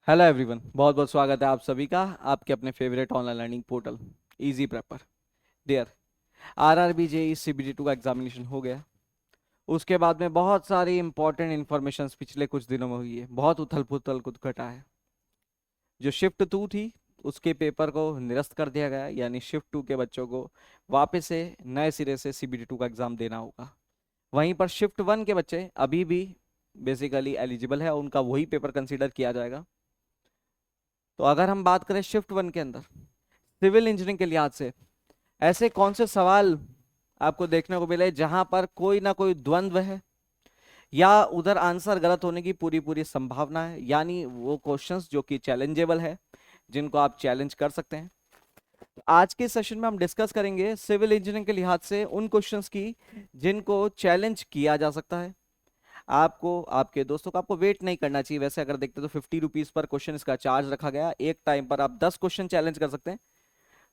Hello everyone, बहुत बहुत स्वागत है आप सभी का आपके अपने favourite online learning portal easy prepare. Dear, RRB JE CBT 2 का एग्जामिनेशन हो गया। उसके बाद में बहुत सारी इंपॉर्टेंट इन्फॉर्मेशन पिछले कुछ दिनों में हुई है, बहुत उथल पुथल कुछ घटा है। जो शिफ्ट 2 थी उसके पेपर को निरस्त कर दिया गया, यानी शिफ्ट 2 के बच्चों को वापस से नए सिरे से CBT 2 का एग्जाम देना होगा। वहीं पर शिफ्ट 1 के बच्चे अभी भी बेसिकली एलिजिबल है, उनका वही पेपर कंसीडर किया जाएगा। तो अगर हम बात करें शिफ्ट 1 के अंदर सिविल इंजीनियरिंग के लिहाज से ऐसे कौन से सवाल आपको देखने को मिले जहां पर कोई ना कोई द्वंद्व है या उधर आंसर गलत होने की पूरी पूरी संभावना है, यानी वो क्वेश्चंस जो कि चैलेंजेबल है, जिनको आप चैलेंज कर सकते हैं। तो आज के सेशन में हम डिस्कस करेंगे सिविल इंजीनियरिंग के लिहाज से उन क्वेश्चंस की जिनको चैलेंज किया जा सकता है। आपको आपके दोस्तों को आपको वेट नहीं करना चाहिए। वैसे अगर देखते तो ₹50 पर क्वेश्चन इसका चार्ज रखा गया। एक टाइम पर आप 10 क्वेश्चन चैलेंज कर सकते हैं।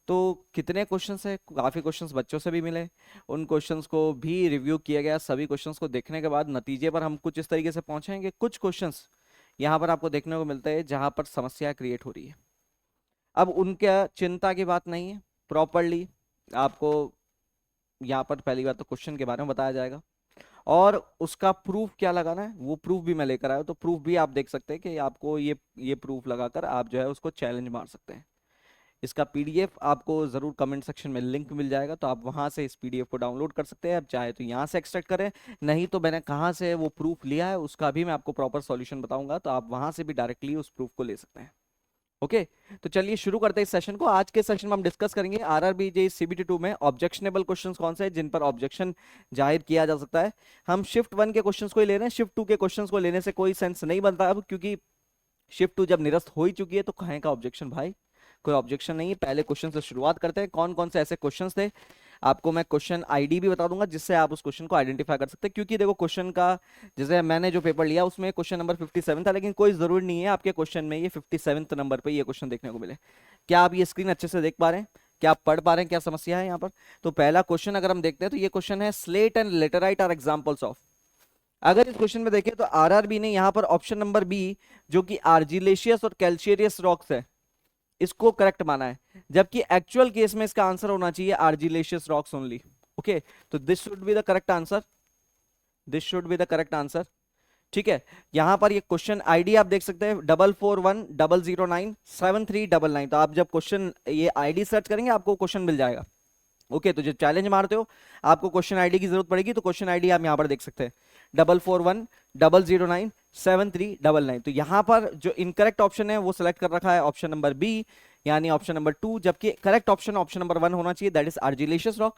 तो कितने क्वेश्चंस है, काफ़ी क्वेश्चंस बच्चों से भी मिले, उन क्वेश्चंस को भी रिव्यू किया गया। सभी क्वेश्चंस को देखने के बाद नतीजे पर हम कुछ इस तरीके से पहुंचेंगे। कुछ क्वेश्चंस यहाँ पर आपको देखने को मिलते हैं जहां पर समस्या क्रिएट हो रही है। अब उनका चिंता की बात नहीं है, प्रॉपरली आपको यहाँ पर पहली बात तो क्वेश्चन के बारे में बताया जाएगा और उसका प्रूफ क्या लगाना है वो प्रूफ भी मैं लेकर आया हूं। तो प्रूफ भी आप देख सकते हैं कि आपको ये प्रूफ लगाकर आप जो है उसको चैलेंज मार सकते हैं। इसका पीडीएफ आपको जरूर कमेंट सेक्शन में लिंक मिल जाएगा, तो आप वहां से इस पीडीएफ को डाउनलोड कर सकते हैं। आप चाहे तो यहाँ से एक्सट्रैक्ट करें, नहीं तो मैंने कहाँ से वो प्रूफ लिया है उसका भी मैं आपको प्रॉपर सॉल्यूशन बताऊंगा, तो आप वहां से भी डायरेक्टली उस प्रूफ को ले सकते हैं। ओके, तो चलिए शुरू करते हैं इस सेशन को। आज के सेशन में हम डिस्कस करेंगे आरआरबी जेईई CBT 2 में ऑब्जेक्शनेबल क्वेश्चंस कौन से हैं जिन पर ऑब्जेक्शन जाहिर किया जा सकता है। हम शिफ्ट 1 के क्वेश्चंस को ही ले रहे हैं, शिफ्ट 2 के क्वेश्चंस को लेने से कोई सेंस नहीं बनता अब, क्योंकि शिफ्ट 2 जब निरस्त हो ही चुकी है तो कहें का ऑब्जेक्शन भाई। कोई ऑब्जेक्शन नहीं है। पहले क्वेश्चन से शुरुआत करते हैं। कौन कौन से ऐसे क्वेश्चंस थे, आपको मैं क्वेश्चन आईडी भी बता दूंगा जिससे आप उस क्वेश्चन को आइडेंटिफाई कर सकते हैं। क्योंकि देखो क्वेश्चन का, जैसे मैंने जो पेपर लिया उसमें क्वेश्चन नंबर 57 था, लेकिन कोई जरूरी नहीं है आपके क्वेश्चन में ये 57 नंबर पे ये क्वेश्चन देखने को मिले। क्या आप ये स्क्रीन अच्छे से देख पा रहे हैं? क्या आप पढ़ पा रहे हैं? क्या समस्या है यहाँ पर? तो पहला क्वेश्चन अगर हम देखते हैं तो ये क्वेश्चन है, slate and laterite are examples of. अगर इस क्वेश्चन में देखें तो आरआरबी ने यहाँ पर ऑप्शन नंबर बी, जो कि आर्जिलेशियस और कैल्शियस रॉक्स है, इसको करेक्ट माना है, जबकि एक्चुअल केस में इसका आंसर होना चाहिए आर्जिलेशियस रॉक्स ओनली। ओके, तो this should be the correct answer, this should be the correct answer. ठीक है, यहां पर ये क्वेश्चन आईडी आप देख सकते हैं 4410097399। तो आप जब क्वेश्चन ये आईडी सर्च करेंगे आपको क्वेश्चन मिल जाएगा। ओके, तो जब चैलेंज मारते हो आपको क्वेश्चन आईडी की जरूरत पड़ेगी, तो क्वेश्चन आईडी आप यहां पर देख सकते हैं 4410097399। तो यहां पर जो इनकरेक्ट ऑप्शन है वो सिलेक्ट कर रखा है ऑप्शन नंबर बी, यानी ऑप्शन नंबर 2, जबकि करेक्ट ऑप्शन ऑप्शन नंबर 1 होना चाहिए, दैट इज आर्जिलेशियस रॉक।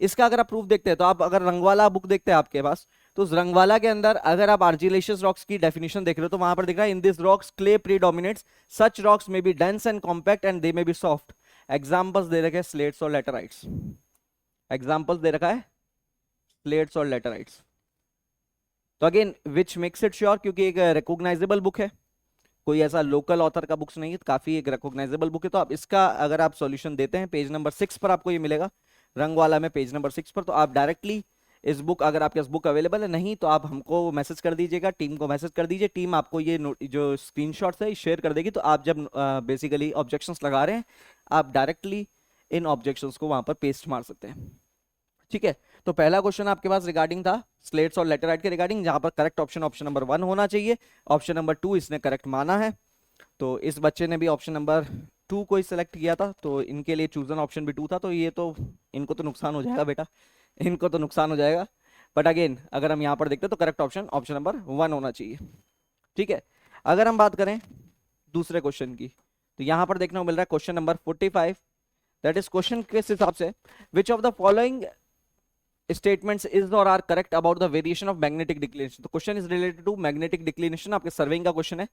इसका अगर आप प्रूफ देखते हैं तो आप अगर रंगवाला बुक देखते हैं आपके पास, तो उस रंगवाला के अंदर अगर आप आर्जिलेशियस रॉक्स की डेफिनेशन देख रहे हो तो वहां पर दिख रहा है, in this rocks clay predominates, such rocks may be dense and compact and they may be soft. Examples दे रखे हैं स्लेट्स और लेटराइट्स, एग्जांपल्स दे रखा है स्लेट्स और लेटराइट्स। तो again which makes it sure, क्योंकि एक रिकॉग्नाइजेबल बुक है, कोई ऐसा लोकल ऑथर का बुक्स नहीं है, काफी एक रिकॉग्नाइजेबल बुक है। तो आप इसका अगर आप सॉल्यूशन देते हैं पेज नंबर 6 पर आपको ये मिलेगा, रंग वाला में पेज नंबर 6 पर। तो आप डायरेक्टली इस बुक, अगर आपके पास बुक अवेलेबल है, नहीं तो आप हमको मैसेज कर दीजिएगा, टीम को मैसेज कर दीजिए, टीम आपको ये जो स्क्रीनशॉट्स है शेयर कर देगी। तो आप जब बेसिकली ऑब्जेक्शंस लगा रहे हैं आप डायरेक्टली इन ऑब्जेक्शंस को वहां पर पेस्ट मार सकते हैं। ठीक है, तो पहला क्वेश्चन आपके पास रिगार्डिंग था स्लेट्स और लेटराइट के रिगार्डिंग, जहां पर करेक्ट ऑप्शन ऑप्शन नंबर 1 होना चाहिए। ऑप्शन नंबर 2 इसने करेक्ट माना है, तो इस बच्चे ने भी ऑप्शन नंबर 2 को ही सिलेक्ट किया था, तो इनके लिए चूजन ऑप्शन भी 2 था। तो ये तो इनको तो नुकसान हो जाएगा बेटा, इनको तो नुकसान हो जाएगा। बट अगेन अगर हम यहाँ पर देखते हैं तो करेक्ट ऑप्शन ऑप्शन नंबर 1 होना चाहिए। ठीक है, अगर हम बात करें दूसरे क्वेश्चन की, तो यहाँ पर देखने को मिल रहा है question number 45, that is question किस हिसाब से, विच of the following statements is or are correct about the variation of magnetic declination। तो question is related to magnetic declination, आपके सर्विंग का क्वेश्चन है।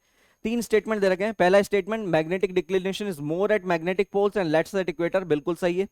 3 स्टेटमेंट दे रखे हैं। पहला statement, magnetic declination is more at magnetic poles and less at equator, बिल्कुल सही है।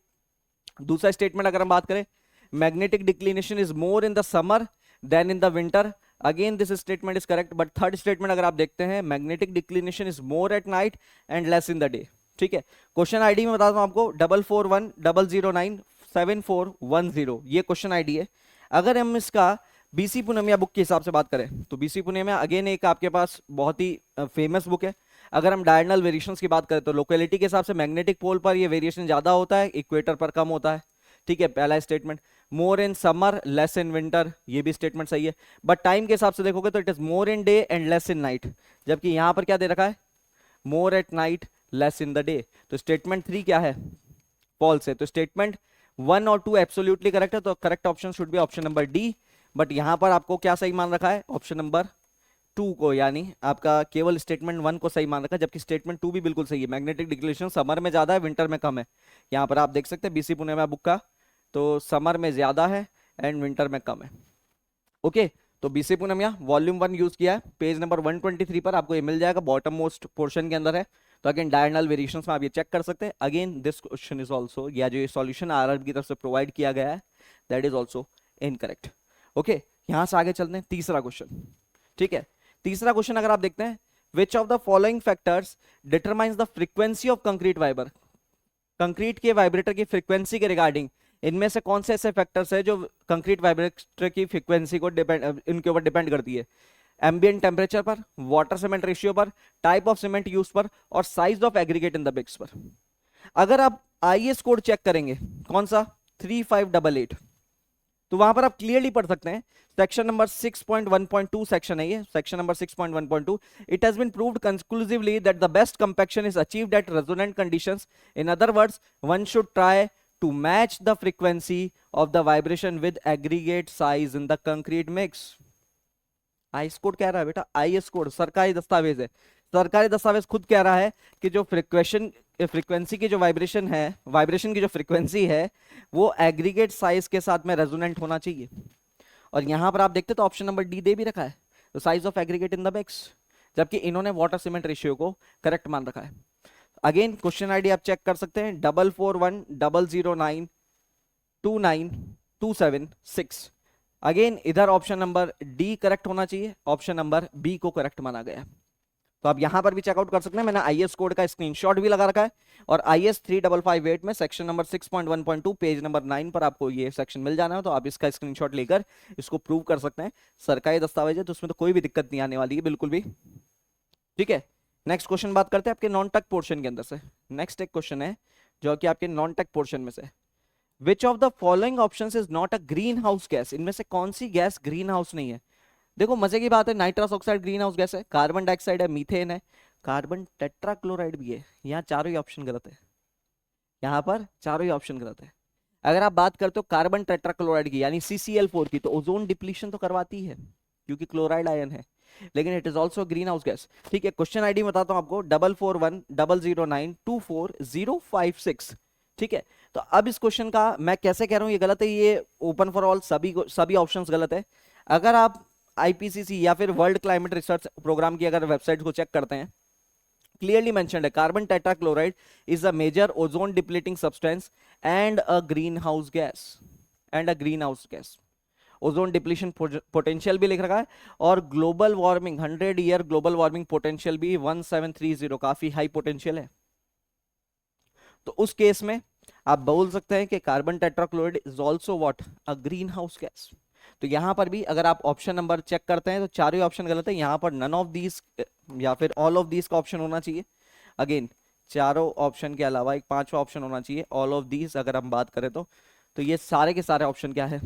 दूसरा स्टेटमेंट अगर हम बात करें, magnetic declination is more in the summer than in the winter, again this statement is correct. But third statement अगर आप देखते हैं, magnetic declination is more at night and less in the day. ठीक है, क्वेश्चन आईडी में बताता हूं आपको 4410097410, ये क्वेश्चन आईडी है। अगर हम इसका बीसी पुनमिया बुक के हिसाब से बात करें तो बीसी पुनमिया अगेन एक आपके पास बहुत ही फेमस बुक है। अगर हम डायगोनल वेरिएशंस की बात करें तो लोकेलिटी के हिसाब से मैग्नेटिक पोल पर ये वेरिएशन ज्यादा होता है, इक्वेटर पर कम होता है। ठीक है, पहला statement. More in summer less in winter, ये भी स्टेटमेंट सही है। बट टाइम के हिसाब से देखोगे तो it is more in day and less in night, जबकि यहां पर क्या दे रखा है, more at night less in the day. तो स्टेटमेंट 3 क्या है, फॉल्स है। तो स्टेटमेंट 1 और 2 एब्सोल्युटली करेक्ट है, तो correct option should be option number D. But यहां पर आपको क्या सही मान रखा है, ऑप्शन नंबर 2 को, यानी आपका केवल स्टेटमेंट 1 को सही मान रखा है, जबकि स्टेटमेंट 2 भी बिल्कुल सही है। मैग्नेटिक डिक्लेरेशन समर में ज्यादा है, विंटर में कम है। यहाँ पर आप देख सकते हैं बीसी पुणे में बुक का, तो समर में ज्यादा है एंड विंटर में कम है। ओके, तो बीसी पूनम यहाँ वॉल्यूम 1 यूज किया है, पेज नंबर 123 पर आपको ये मिल जाएगा, बॉटम मोस्ट पोर्शन के अंदर है। तो अगेन डायगोनल वेरिएशंस में आप ये चेक कर सकते हैं। Again this question is also, या जो ये सॉल्यूशन आरआरबी की तरफ से प्रोवाइड किया गया है, that is also incorrect. Okay, यहां से आगे चलते हैं तीसरा क्वेश्चन। ठीक है, तीसरा क्वेश्चन अगर आप देखते हैं, which of the following factors determines the frequency of concrete vibrator, concrete के वाइब्रेटर की फ्रीक्वेंसी के रिगार्डिंग इनमें से कौन से ऐसे फैक्टर्स है जो कंक्रीट वाइब्रेटर की फ्रीक्वेंसी को डिपेंड, इनके ऊपर डिपेंड करती है। एम्बिएंट टेम्परेचर पर, वाटर सीमेंट रेशियो पर, टाइप ऑफ सीमेंट यूज पर, और size of aggregate in the bigs पर। अगर आप आईएस कोड चेक करेंगे, कौन सा, 3588, तो वहां पर आप क्लियरली पढ़ सकते हैं, सेक्शन नंबर 6.1.2 सेक्शन है ये, section number 6.1.2, it has been proved conclusively that the best compaction is achieved at resonant conditions. In other words, one should try to match the frequency of the vibration with aggregate size in the concrete mix। IS code कह रहा है बेटा, IS code सरकारी दस्तावेज है, सरकारी दस्तावेज खुद कह रहा है कि जो फ्रीक्वेंसी की जो वाइब्रेशन है, वाइब्रेशन की जो फ्रीक्वेंसी है वो एग्रीगेट साइज के साथ में रेजोनेंट होना चाहिए। और यहां पर आप देखते तो ऑप्शन नंबर डी दे भी रखा है, तो size of aggregate in the mix, जबकि इन्होंने वाटर सीमेंट रेशियो को करेक्ट मान रखा है। अगेन क्वेश्चन आईडी आप चेक कर सकते हैं, 4410092927 अगेन इधर ऑप्शन नंबर डी करेक्ट होना चाहिए, ऑप्शन नंबर बी को करेक्ट माना गया। तो आप यहां पर भी चेकआउट कर सकते हैं, मैंने आईएस कोड का स्क्रीनशॉट भी लगा रखा है, और आईएस 3558 में सेक्शन नंबर 6.1.2 पेज नंबर 9 पर आपको ये सेक्शन मिल जाना है, तो आप इसका स्क्रीनशॉट लेकर इसको प्रूव कर सकते हैं। सरकारी दस्तावेज है तो उसमें तो कोई भी दिक्कत नहीं आने वाली है बिल्कुल भी। ठीक है, नेक्स्ट क्वेश्चन बात करते हैं आपके नॉन टक पोर्शन के अंदर से। नेक्स्ट एक क्वेश्चन है जो कि आपके नॉन टक पोर्शन में से, विच of the following options is not a greenhouse gas, इनमें से कौन सी गैस ग्रीन हाउस नहीं है। देखो मजे की बात है, nitrous oxide green house gas है, कार्बन डाइऑक्साइड है, मीथेन है, कार्बन टेट्राक्लोराइड भी है। यहाँ चारों ही ऑप्शन गलत है, यहाँ पर चारों ही ऑप्शन गलत है। अगर आप बात करते हो कार्बन टेट्राक्लोराइड की यानी CCl4 की, तो ओजोन डिप्लीशन तो करवाती है क्योंकि क्लोराइड आयन है, लेकिन it is also green house gas. ठीक है, क्वेश्चन आईडी बताता हूं आपको, 441009240056। ठीक है, तो अब इस क्वेश्चन का मैं कैसे कह रहा हूं ये गलत है, ये ओपन फॉर ऑल, सभी ऑप्शंस गलत है। अगर आप IPCC या फिर वर्ल्ड क्लाइमेट रिसर्च प्रोग्राम की अगर वेबसाइट को चेक करते हैं, क्लियरली मेंशन्ड है, carbon tetrachloride is a major ozone depleting substance and a greenhouse gas, ozone depletion potential भी लिख रखा है, और global warming 100 year global warming potential भी 1730, काफी हाई पोटेंशियल है। तो उस केस में आप बोल सकते हैं कि carbon tetrachloride is also what, a greenhouse gas. तो यहां पर भी अगर आप ऑप्शन नंबर चेक करते हैं तो चारों ही ऑप्शन गलत है, यहां पर नन ऑफ दीज या फिर ऑल ऑफ दीज का ऑप्शन होना चाहिए। अगेन चारों ऑप्शन के अलावा एक पांचवा ऑप्शन होना चाहिए, ऑल ऑफ दीज अगर हम बात करें तो ये सारे के सारे ऑप्शन क्या है,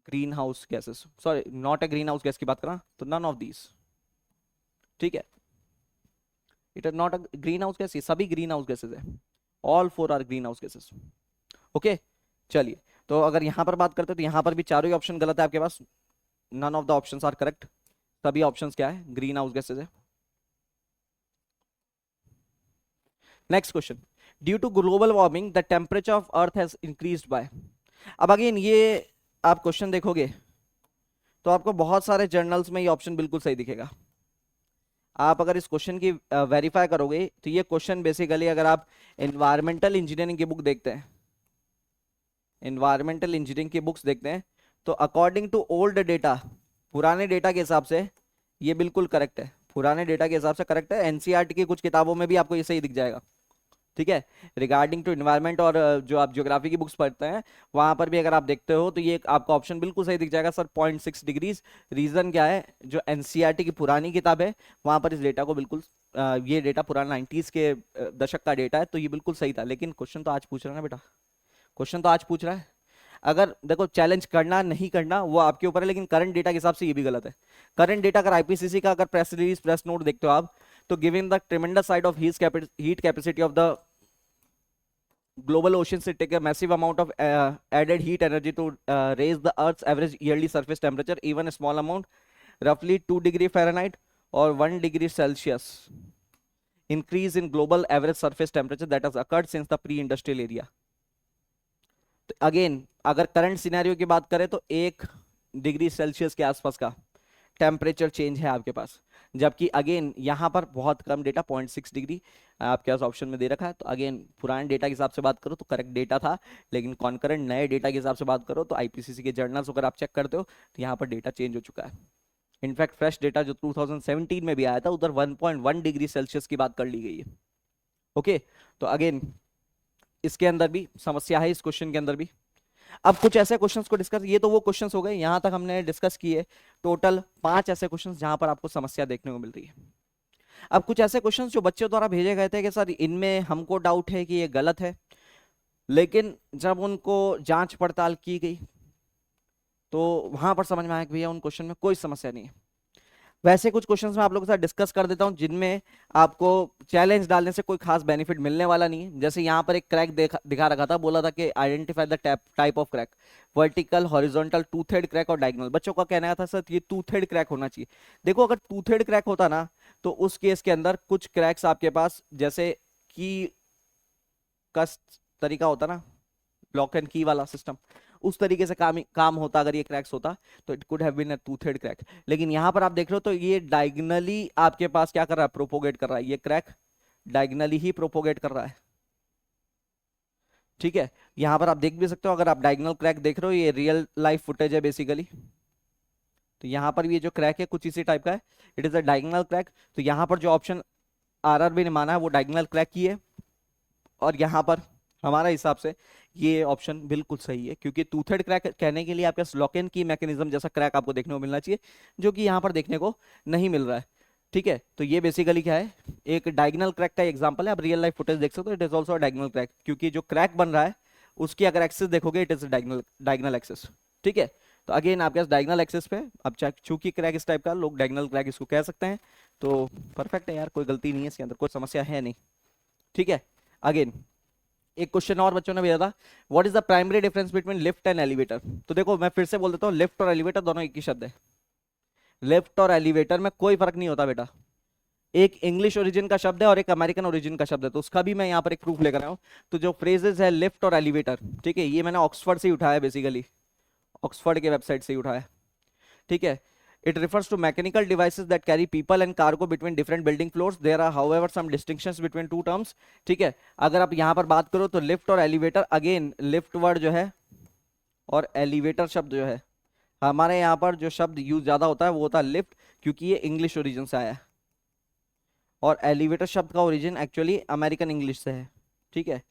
green house gases, sorry not a greenhouse gas की बात करा तो नन ऑफ दीज। ठीक है, it is not a greenhouse gas, ये सभी ग्रीन हाउस गैसेस है, all 4 are green house gases. Okay, चलिए, तो अगर यहां पर बात करते हैं तो यहां पर भी चारों ही ऑप्शन गलत है आपके पास, none of the options are correct, सभी ऑप्शंस क्या है, ग्रीन हाउस गैसेस है। Next question, due to global warming the temperature of earth has increased by. अब अगेन ये आप क्वेश्चन देखोगे तो आपको बहुत सारे जर्नल्स में ये ऑप्शन बिल्कुल सही दिखेगा। आप अगर इस क्वेश्चन की वेरीफाई करोगे तो ये क्वेश्चन बेसिकली अगर आप एनवायरमेंटल इंजीनियरिंग की बुक देखते हैं, एनवायरमेंटल इंजीनियरिंग की बुक्स देखते हैं, तो अकॉर्डिंग टू ओल्ड डेटा, पुराने डेटा के हिसाब से ये बिल्कुल करेक्ट है, पुराने डेटा के हिसाब से करेक्ट है। एनसीईआरटी की कुछ किताबों में भी आपको ये सही दिख जाएगा। ठीक है। रिगार्डिंग टू इन्वायरमेंट और जो आप ज्योग्राफी की बुक्स पढ़ते हैं वहां पर भी अगर आप देखते हो तो ये आपका ऑप्शन बिल्कुल सही दिख जाएगा सर, 0.6 डिग्रीज। रीजन क्या है, जो एनसीईआरटी की पुरानी किताब है वहां पर इस डेटा को बिल्कुल ये डेटा पुराना 90s के दशक का डेटा है, तो ये बिल्कुल सही था। लेकिन क्वेश्चन तो आज पूछ रहा है ना बेटा, क्वेश्चन तो आज पूछ रहा है। अगर देखो चैलेंज करना नहीं करना वो आपके ऊपर है, लेकिन करंट डेटा के हिसाब से ये भी गलत है। करंट डेटा अगर आईपीसीसी का अगर प्रेस रिलीज प्रेस नोट देखते हो आप, तो given the ट्रेमेंडस side of heat capacity of the global oceans to take a massive amount of added heat energy to raise the earth's average yearly surface temperature, even a small amount, roughly 2 degree Fahrenheit or 1 degree Celsius increase in global average surface temperature that has occurred since the pre-industrial area. तो again अगर current scenario की बात करें तो 1 degree Celsius के आसपास का temperature change है आपके पास, जबकि अगेन यहाँ पर बहुत कम डेटा 0.6 डिग्री आपके पास ऑप्शन में दे रखा है। तो अगेन पुराने डेटा के हिसाब से बात करो तो करेक्ट डेटा था, लेकिन कॉन्करेंट नए डेटा के हिसाब से बात करो तो आईपीसीसी के जर्नल्स अगर आप चेक करते हो तो यहाँ पर डेटा चेंज हो चुका है। इनफैक्ट फ्रेश डेटा जो 2017 में भी आया था उधर 1.1 डिग्री सेल्सियस की बात कर ली गई है। ओके, तो अगेन इसके अंदर भी समस्या है, इस क्वेश्चन के अंदर भी। अब कुछ ऐसे क्वेश्चंस को डिस्कस, ये तो वो क्वेश्चंस हो गए यहां तक हमने डिस्कस किए, टोटल 5 ऐसे क्वेश्चंस जहां पर आपको समस्या देखने को मिल रही है। अब कुछ ऐसे क्वेश्चंस जो बच्चों द्वारा भेजे गए थे कि सर इनमें हमको डाउट है कि ये गलत है, लेकिन जब उनको जांच पड़ताल की गई तो वहां पर समझ में आया कि भैया उन क्वेश्चन में कोई समस्या नहीं है। वैसे कुछ क्वेश्चंस मैं आप लोगों के साथ डिस्कस कर देता हूं जिनमें आपको चैलेंज डालने से कोई खास बेनिफिट मिलने वाला नहीं है। जैसे यहाँ पर एक क्रैक दिखा रखा था, बोला था कि identify the type of crack, vertical, horizontal, toothed crack और डायगोनल। बच्चों का कहना था सर ये टूथेड क्रैक होना चाहिए। देखो अगर टूथेड क्रैक होता ना तो उस केस के अंदर कुछ क्रैक्स आपके पास जैसे की का तरीका होता ना, लॉक एंड की वाला सिस्टम, उस तरीके से काम होता अगर ये क्रैक्स होता तो it could have been a toothed crack. लेकिन यहां पर आप देख रहे हो तो ये डायगनली आपके पास क्या कर रहा है, प्रोपोगेट कर रहा है, ये क्रैक डायगनली ही प्रोपोगेट कर रहा है। ठीक है, यहां पर आप देख भी सकते हो, अगर आप डायगनल क्रैक देख रहे हो ये रियल लाइफ फुटेज है बेसिकली। तो यहां पर भी ये जो क्रैक है कुछ इसी टाइप का है, it is a diagonal crack. तो यहां पर जो ऑप्शन आरआरबी ने माना है वो डायगनल क्रैक की है, और यहां पर हमारा हिसाब से ये ऑप्शन बिल्कुल सही है, क्योंकि टूथेड क्रैक कहने के लिए आपके पास लॉक एंड की मैकेनिज्म जैसा क्रैक आपको देखने को मिलना चाहिए, जो कि यहाँ पर देखने को नहीं मिल रहा है। ठीक है, तो ये बेसिकली क्या है, एक डायगोनल क्रैक का एग्जांपल है। आप रियल लाइफ फुटेज देख सकते हो, it is also diagonal crack, क्योंकि जो क्रैक बन रहा है उसकी अगर एक्सेस देखोगे इट इज डायगोनल एक्सेस। ठीक है, तो अगेन आपके पास डायगोनल एक्सेस पे, अब चूंकि क्रैक इस टाइप का, लोग डायगोनल क्रैक इसको कह सकते हैं, तो परफेक्ट है यार, कोई गलती नहीं है इसके अंदर, कोई समस्या है नहीं। ठीक है, अगेन एक क्वेश्चन और बच्चों ने भेजा था, what is the primary difference between lift and elevator. तो देखो मैं फिर से बोल देता हूँ, लिफ्ट और एलिवेटर दोनों एक ही शब्द है। लिफ्ट और एलिवेटर में कोई फर्क नहीं होता बेटा, एक इंग्लिश ओरिजिन का शब्द है और एक अमेरिकन ओरिजिन का शब्द है, तो उसका भी मैं यहाँ पर एक प्रूफ लेकर आया हूँ। तो जो फ्रेजेस है लिफ्ट और एलिवेटर, ठीक है, ये मैंने ऑक्सफर्ड से ही उठाया, बेसिकली ऑक्सफर्ड के वेबसाइट से ही उठाया। ठीक है, it refers to mechanical devices that carry people and cargo between different building floors. There are however some distinctions between two terms. ठीक है, अगर आप यहाँ पर बात करो तो लिफ्ट और एलिवेटर, अगेन लिफ्ट वर्ड जो है और एलिवेटर शब्द जो है, हमारे यहाँ पर जो शब्द यूज ज्यादा होता है वो होता है लिफ्ट, क्योंकि ये इंग्लिश ओरिजिन से आया है, और एलिवेटर शब्द का ओरिजिन एक्चुअली अमेरिकन इंग्लिश से है। ठीक है,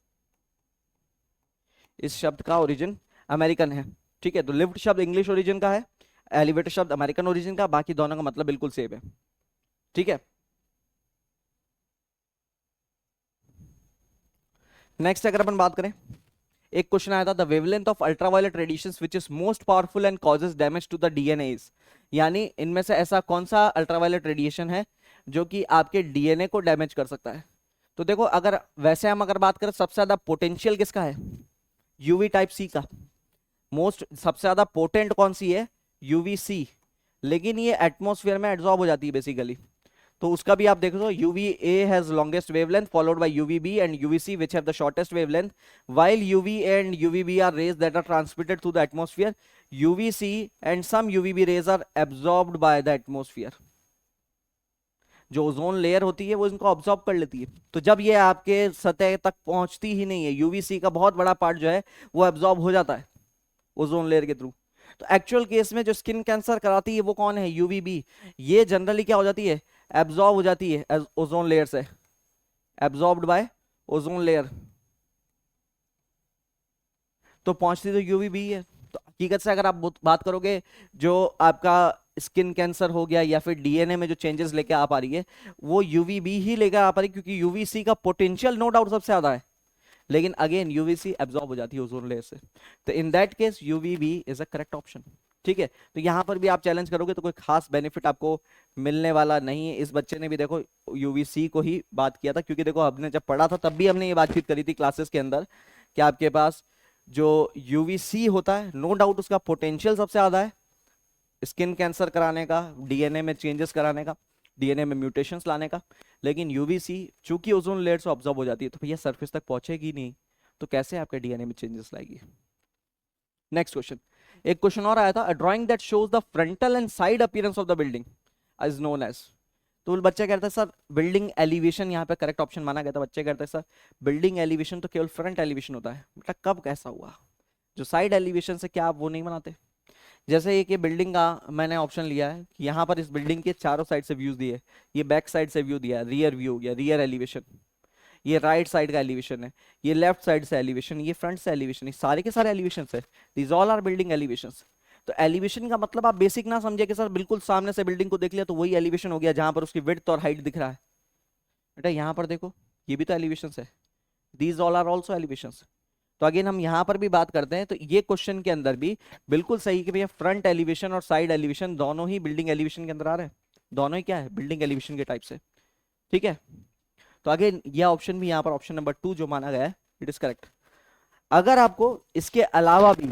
इस शब्द का ओरिजिन अमेरिकन है। ठीक है, तो लिफ्ट शब्द इंग्लिश ओरिजिन का है, एलिवेटर शब्द अमेरिकन ओरिजिन का, बाकी दोनों का मतलब बिल्कुल सेम है। ठीक है, नेक्स्ट अगर अपन बात करें, एक क्वेश्चन आया था, the wavelength of ultraviolet radiations which is most powerful and causes damage to the DNA is, यानी इनमें से ऐसा कौन सा अल्ट्रावायलेट रेडिएशन है जो कि आपके डीएनए को डैमेज कर सकता है। तो देखो अगर वैसे हम अगर बात करें, सबसे ज्यादा पोटेंशियल किसका है, यूवी टाइप सी का, मोस्ट सबसे ज्यादा पोटेंट कौन सी है, यूवीसी, लेकिन ये एटमॉस्फेयर में एब्जॉर्ब हो जाती है बेसिकली। तो उसका भी आप देखो, UVA has longest wavelength followed by UVB and UVC which have the shortest wavelength, while UVA and UVB are rays that are transmitted through the atmosphere, UVC and some UVB rays are absorbed by the atmosphere. जो ozone layer होती है वो इनको absorb कर लेती है, तो जब ये आपके सतह तक पहुंचती ही नहीं है, UVC का बहुत बड़ा पार्ट जो है वो एब्जॉर्ब हो जाता है ओजोन लेयर के थ्रू। तो एक्चुअल केस में जो स्किन कैंसर कराती है वो कौन है, UVB। ये जनरली क्या हो जाती है, एब्जॉर्ब हो जाती है ओजोन लेयर से, एब्जॉर्ब्ड बाय ओजोन लेयर तो पहुंचती तो यूवीबी है। तो हकीकत से अगर आप बात करोगे, जो आपका स्किन कैंसर हो गया या फिर डीएनए में जो चेंजेस लेके आ पा रही है, वो यूवीबी ही लेकर आ पा रही है, क्योंकि यूवीसी का पोटेंशियल नो डाउट सबसे ज्यादा है। लेकिन अगेन यूवीसी एब्जॉर्ब हो जाती है ओजोन लेयर से। तो in that case UVB is a correct option. ठीक है, तो यहां पर भी आप चैलेंज करोगे तो कोई खास बेनिफिट आपको मिलने वाला नहीं है। इस बच्चे ने भी देखो यूवीसी को ही बात किया था, क्योंकि देखो हमने जब पढ़ा था तब भी हमने ये बातचीत करी थी क्लासेस के अंदर कि आपके पास जो यूवीसी होता है, नो डाउट उसका पोटेंशियल सबसे ज्यादा है स्किन कैंसर कराने का, डीएनए में चेंजेस कराने का, डीएनए में म्यूटेशंस लाने का। लेकिन यूवीसी चूंकि ओजोन लेयर से ऑब्जॉर्ब हो जाती है तो भैया सरफेस तक पहुंचेगी नहीं, तो कैसे आपके डीएनए में चेंजेस लाएगी। नेक्स्ट क्वेश्चन, एक क्वेश्चन और आया था, a drawing that shows the frontal and side appearance of the building is known as. तो बच्चे कहते हैं सर बिल्डिंग एलिवेशन, यहाँ पे करेक्ट ऑप्शन माना गया था। बच्चे कहते हैं सर बिल्डिंग एलिवेशन तो केवल फ्रंट एलिवेशन होता है। बेटा कब कैसा हुआ, जो साइड एलिवेशन से क्या आप वो नहीं बनाते। जैसे एक ये बिल्डिंग का मैंने ऑप्शन लिया है कि यहाँ पर इस बिल्डिंग के चारों साइड से व्यूज दिए, ये बैक साइड से व्यू दिया, रियर व्यू या रियर एलिवेशन, ये राइट साइड का एलिवेशन है, ये लेफ्ट साइड से एलिवेशन, ये फ्रंट से एलिवेशन, ये सारे के सारे एलिवेशन है। These all are building elevation. तो एलिवेशन का मतलब आप बेसिक ना समझे कि सर बिल्कुल सामने से बिल्डिंग को देख लिया तो वही एलिवेशन हो गया जहां पर उसकी विड्थ और हाइट दिख रहा है। बेटा यहाँ पर देखो, ये भी तो एलिवेशन है, these all are also elevation. तो अगेन हम यहां पर भी बात करते हैं, तो ये क्वेश्चन के अंदर भी बिल्कुल सही कि भैया फ्रंट एलिवेशन और साइड एलिवेशन दोनों ही बिल्डिंग एलिवेशन के अंदर आ रहे हैं, दोनों ही क्या है बिल्डिंग एलिवेशन के टाइप से। ठीक है, तो अगेन ये ऑप्शन भी यहाँ पर ऑप्शन नंबर 2 जो माना गया है इट इज करेक्ट। अगर आपको इसके अलावा भी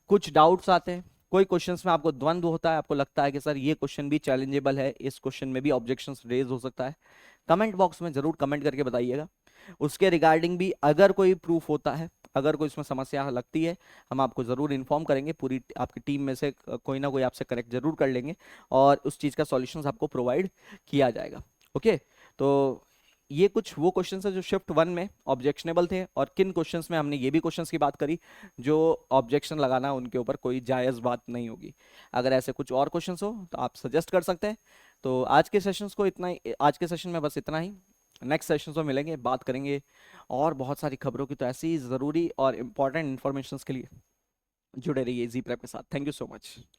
कुछ डाउट्स आते हैं, कोई क्वेश्चंस में आपको द्वंद्व होता है, आपको लगता है कि सर ये क्वेश्चन भी चैलेंजेबल है, इस क्वेश्चन में भी ऑब्जेक्शंस रेज हो सकता है, कमेंट बॉक्स में जरूर कमेंट करके बताइएगा। उसके रिगार्डिंग भी अगर कोई प्रूफ होता है, अगर कोई इसमें समस्या लगती है, हम आपको जरूर इन्फॉर्म करेंगे। पूरी आपकी टीम में से कोई ना कोई आपसे करेक्ट जरूर कर लेंगे और उस चीज का सॉल्यूशंस आपको प्रोवाइड किया जाएगा। ओके, तो ये कुछ वो क्वेश्चंस है जो शिफ्ट 1 में ऑब्जेक्शनेबल थे, और किन क्वेश्चंस में हमने ये भी क्वेश्चंस की बात करी जो ऑब्जेक्शन लगाना उनके ऊपर कोई जायज़ बात नहीं होगी। अगर ऐसे कुछ और क्वेश्चंस हो तो आप सजेस्ट कर सकते हैं। तो आज के सेशंस को इतना ही, आज के सेशन में बस इतना ही। नेक्स्ट सेशंस में मिलेंगे, बात करेंगे और बहुत सारी खबरों की। तो ऐसी ज़रूरी और इम्पोर्टेंट इन्फॉर्मेशन के लिए जुड़े रहिए जी प्रेप के साथ। Thank you so much.